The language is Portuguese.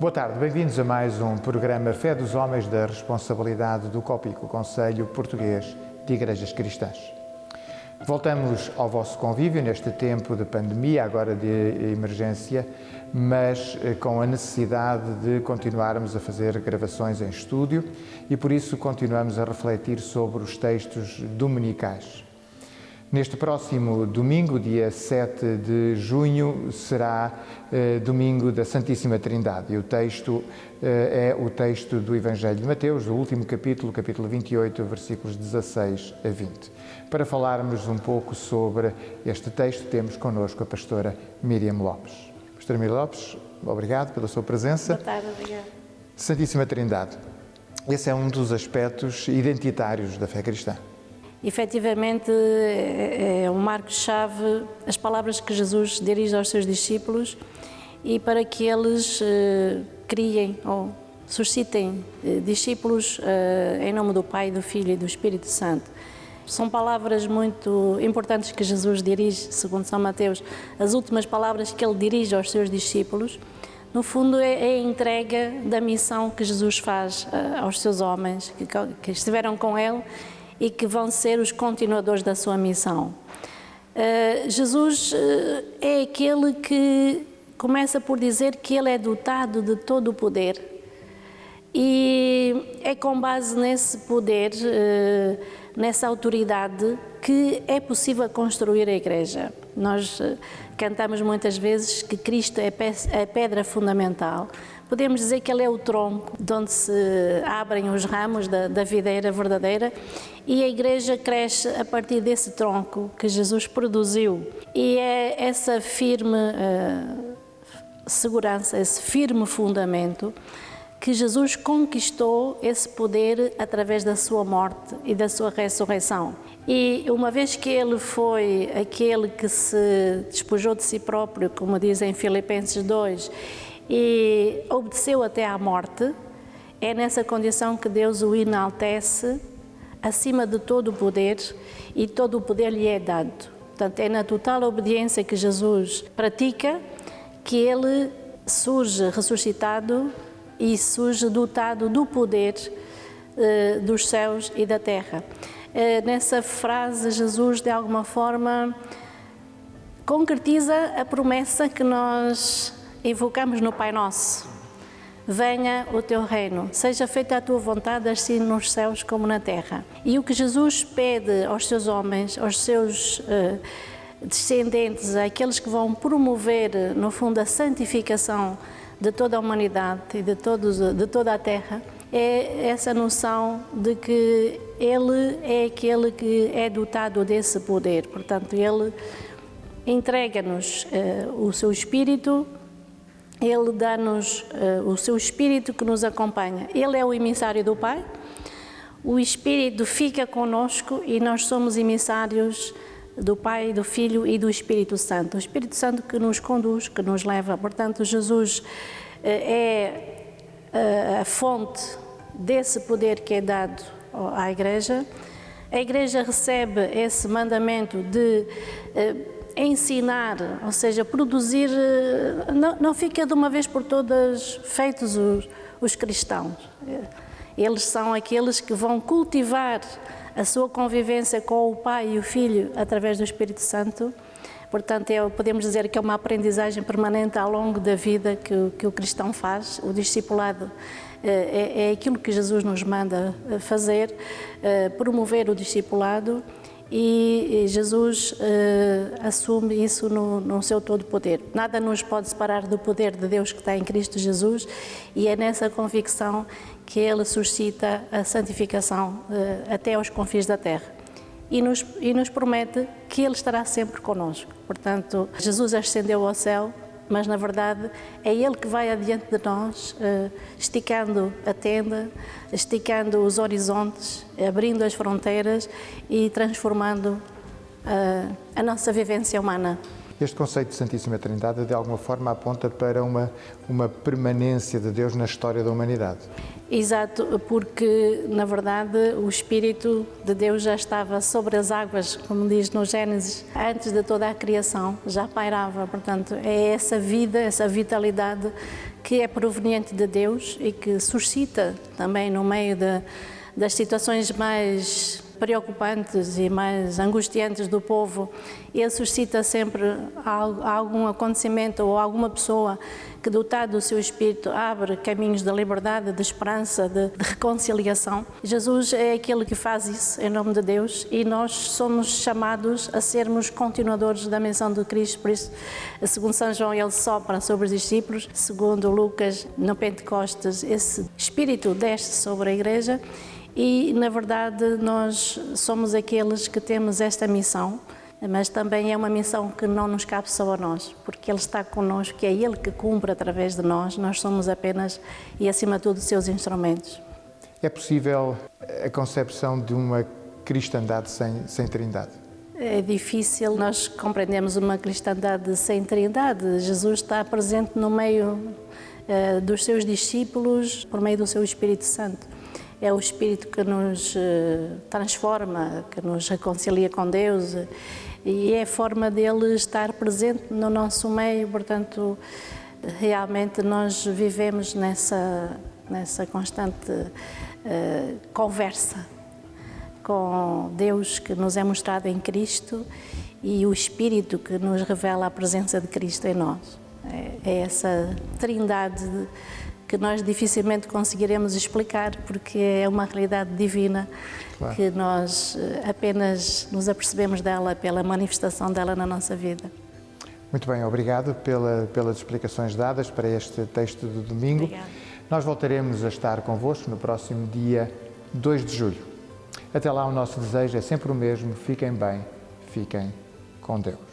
Boa tarde, bem-vindos a mais um programa Fé dos Homens da responsabilidade do COPIC, o Conselho Português de Igrejas Cristãs. Voltamos ao vosso convívio neste tempo de pandemia, agora de emergência, mas com a necessidade de continuarmos a fazer gravações em estúdio e por isso continuamos a refletir sobre os textos dominicais. Neste próximo domingo, dia 7 de junho, será domingo da Santíssima Trindade e o texto é o texto do Evangelho de Mateus, do último capítulo 28, versículos 16 a 20. Para falarmos um pouco sobre este texto, temos connosco a pastora Miriam Lopes. Pastora Miriam Lopes, obrigado pela sua presença. Boa tarde, obrigada. Santíssima Trindade, esse é um dos aspectos identitários da fé cristã. Efetivamente, é um marco-chave as palavras que Jesus dirige aos seus discípulos e para que eles criem ou suscitem discípulos em nome do Pai, do Filho e do Espírito Santo. São palavras muito importantes que Jesus dirige, segundo São Mateus, as últimas palavras que ele dirige aos seus discípulos. No fundo, é a entrega da missão que Jesus faz aos seus homens que estiveram com ele e que vão ser os continuadores da sua missão. Jesus é aquele que começa por dizer que ele é dotado de todo o poder e é com base nesse poder, nessa autoridade, que é possível construir a Igreja. Nós cantamos muitas vezes que Cristo é a pedra fundamental. Podemos dizer que ele é o tronco de onde se abrem os ramos da videira verdadeira e a Igreja cresce a partir desse tronco que Jesus produziu. E é essa firme segurança, esse firme fundamento que Jesus conquistou esse poder através da sua morte e da sua ressurreição. E uma vez que ele foi aquele que se despojou de si próprio, como diz em Filipenses 2, e obedeceu até à morte, é nessa condição que Deus o enaltece acima de todo o poder e todo o poder lhe é dado. Portanto, é na total obediência que Jesus pratica que ele surge ressuscitado e surge dotado do poder dos céus e da terra. Nessa frase, Jesus, de alguma forma, concretiza a promessa que nós invocamos no Pai Nosso. Venha o teu reino, seja feita a tua vontade, assim nos céus como na terra. E o que Jesus pede aos seus homens, aos seus descendentes, àqueles que vão promover, no fundo, a santificação de toda a humanidade e de toda a terra, é essa noção de que Ele é aquele que é dotado desse poder. Portanto, Ele entrega-nos o seu Espírito, Ele dá-nos o seu Espírito que nos acompanha. Ele é o emissário do Pai, o Espírito fica conosco e nós somos emissários do Pai, do Filho e do Espírito Santo. O Espírito Santo que nos conduz, que nos leva. Portanto, Jesus é a fonte desse poder que é dado à Igreja. A Igreja recebe esse mandamento de ensinar, ou seja, produzir, não fica de uma vez por todas feitos os cristãos. Eles são aqueles que vão cultivar a sua convivência com o Pai e o Filho através do Espírito Santo. Portanto, podemos dizer que é uma aprendizagem permanente ao longo da vida que o cristão faz. O discipulado é aquilo que Jesus nos manda fazer, promover o discipulado, e Jesus assume isso no seu todo poder. Nada nos pode separar do poder de Deus que está em Cristo Jesus, e é nessa convicção que Ele suscita a santificação até aos confins da terra. E nos promete que Ele estará sempre connosco. Portanto, Jesus ascendeu ao céu, mas na verdade é Ele que vai adiante de nós, esticando a tenda, esticando os horizontes, abrindo as fronteiras e transformando a nossa vivência humana. Este conceito de Santíssima Trindade, de alguma forma, aponta para uma permanência de Deus na história da humanidade. Exato, porque, na verdade, o Espírito de Deus já estava sobre as águas, como diz no Gênesis, antes de toda a criação, já pairava. Portanto, é essa vida, essa vitalidade que é proveniente de Deus e que suscita também no meio das situações mais preocupantes e mais angustiantes do povo. Ele suscita sempre algum acontecimento ou alguma pessoa que, dotado do seu espírito, abre caminhos de liberdade, de esperança, de reconciliação. Jesus é aquele que faz isso em nome de Deus e nós somos chamados a sermos continuadores da missão de Cristo. Por isso, segundo São João, ele sopra sobre os discípulos. Segundo Lucas, no Pentecostes, esse espírito desce sobre a igreja. E, na verdade, nós somos aqueles que temos esta missão, mas também é uma missão que não nos cabe só a nós, porque Ele está connosco, que é Ele que cumpre através de nós somos apenas e, acima de tudo, seus instrumentos. É possível a concepção de uma cristandade sem Trindade? É difícil nós compreendermos uma cristandade sem Trindade. Jesus está presente no meio dos seus discípulos por meio do seu Espírito Santo. É o Espírito que nos transforma, que nos reconcilia com Deus e é a forma dele estar presente no nosso meio. Portanto, realmente nós vivemos nessa constante conversa com Deus que nos é mostrado em Cristo e o Espírito que nos revela a presença de Cristo em nós. É essa trindade que nós dificilmente conseguiremos explicar, porque é uma realidade divina, claro, que nós apenas nos apercebemos dela pela manifestação dela na nossa vida. Muito bem, obrigado pelas explicações dadas para este texto do domingo. Obrigada. Nós voltaremos a estar convosco no próximo dia 2 de julho. Até lá, o nosso desejo é sempre o mesmo: fiquem bem, fiquem com Deus.